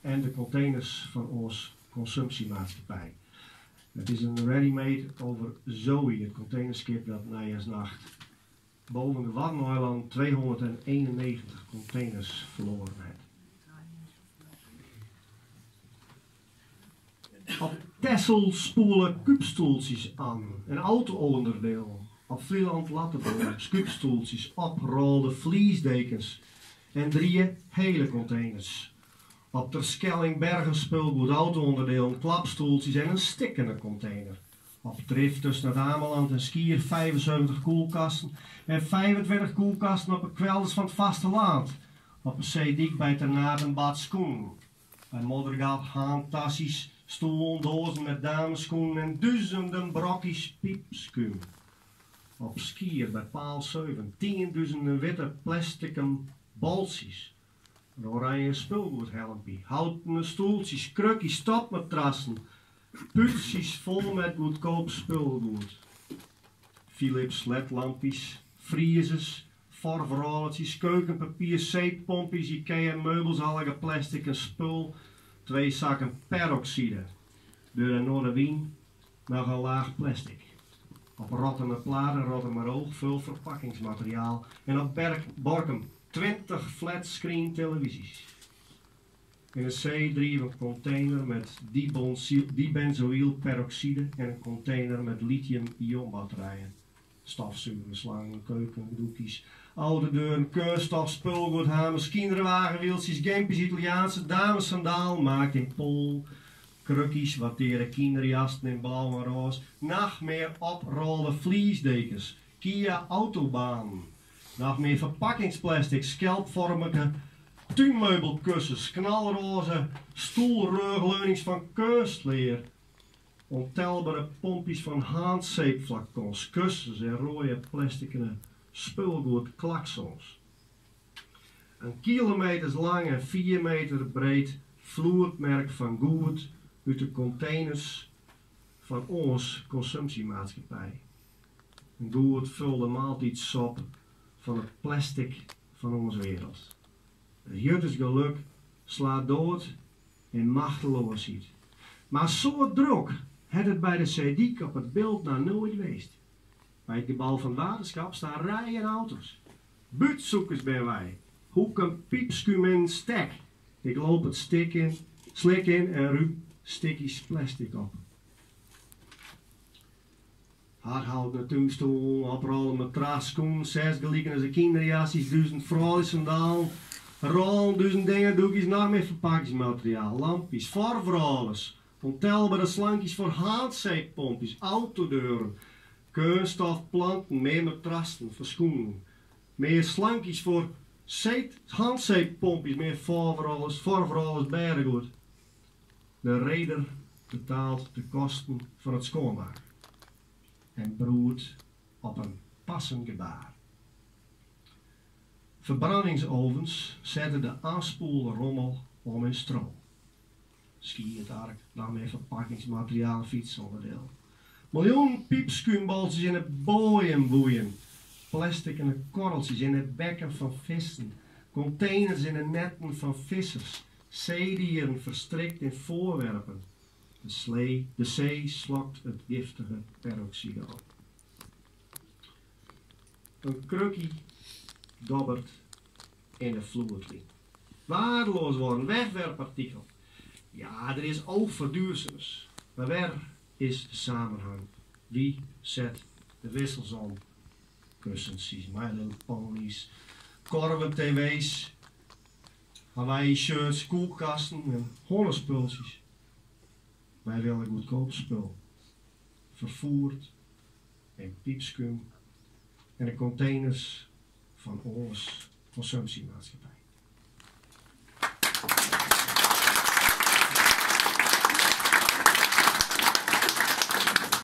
en de containers van onze consumptiemaatschappij. Het is een ready-made over Zoe, het containerskip dat nacht boven de Waddeneiland 291 containers verloren heeft. Op Texel spoelen kuubstoeltjes aan, een auto-onderdeel. Op Vlieland lattenboom, kuubstoeltjes, oprolde vliesdekens en 3 hele containers. Op Terschelling Bergen speelgoed, auto-onderdeel, klapstoeltjes en een stikkende container. Op Drift tussen het Ameland en Skier 75 koelkasten en 25 koelkasten op de kwelders van het vasteland. Op een zeediek bij Ternaat Bad Schoen. Bij Moddergat, haantassies, stoelen, dozen met dameschoenen en duizenden brokjes piepskuum. Op Skier bij Paal 7, 10.000 witte plastieken bolsies. Een oranje speelgoedhelmpje, houten stoeltjes, krukjes, stopmatrassen, putjes vol met goedkoop speelgoed. Philips ledlampjes, vriezers, vorverrolletjes, keukenpapier, zeeppompjes, Ikea meubels, alle plastic en spul, 2 zakken peroxide. Door een Noorderwien nog een laag plastic. Op Rotterdam platen, Rotterdam oog, veel verpakkingsmateriaal en op Borkum 20 flatscreen televisies. In een C3 een container met dibenzoïlperoxide en een container met lithium-ion batterijen. Stofzuigers, slangen, keukendoekjes, oude deuren, keurstof, spulgoed, hamers, kinderwagenwieltjes, gempjes, Italiaanse damessandaal, maakt in Pool, krukjes, watteren kinderjasten in blauw en roze, nog meer oprolde vliesdekens, Kia autobaan. Nog meer verpakkingsplastic, schelpvormige tuinmeubelkussens, knalroze stoelreugleunings van kunstleer, ontelbare pompjes van haandzeepflacons, kussens en rode plastic spulgoed klaksons. Een kilometers lang en 4 meter breed vloermerk van goed uit de containers van ons consumptiemaatschappij. Een goed vulde maaltijdsop van het plastic van onze wereld. Het juttersgeluk slaat dood en machteloosheid. Maar zo druk had het bij de Zeediek op het beeld nou nooit geweest. Bij het gebouw van het waterschap staan rijen auto's. Buurtzoekers ben wij. Hoeken, piepskuum en stek. Ik loop het slik in en ruik stikjes plastic op. Hardhoudende tuinstoel, oprollen matras, schoen, 6 gelijken als de kinderjassies, 1000 vrouwelijke sandalen, rollen, 1000 dingen, doekjes, nog meer verpakkingsmateriaal, lampjes, vorverrollers, ontelbare slankjes voor haandzeeppompjes, autodeuren, kunststof, planten, meer matrassen voor schoenen, meer slankjes voor handzeeppompjes, meer vorverrollers, berggoed. De reder betaalt de kosten van het schoonmaken en broedt op een passend gebaar. Verbrandingsovens zetten de aanspoelrommel om in stroom. Ski het ark, nog meer verpakkingsmateriaal, fietsonderdeel. Miljoen piepskuumbolletjes in het boeien. Plastic en korreltjes in het bekken van vissen. Containers in de netten van vissers. Zeedieren verstrikt in voorwerpen. De zee slokt het giftige peroxide op. Een krukkie dobbert in de vloerkling. Waardeloos worden, wegwerpartikel. Ja, er is ook verduurzamers. Maar waar is de samenhang? Wie zet de wissels om? Kussens, My Little Ponies, korven, tv's, Hawaii shirts, koelkasten en hondenspultjes. Wij willen goedkoop spul. Vervoerd en piepskum en de containers van ons consumptiemaatschappij.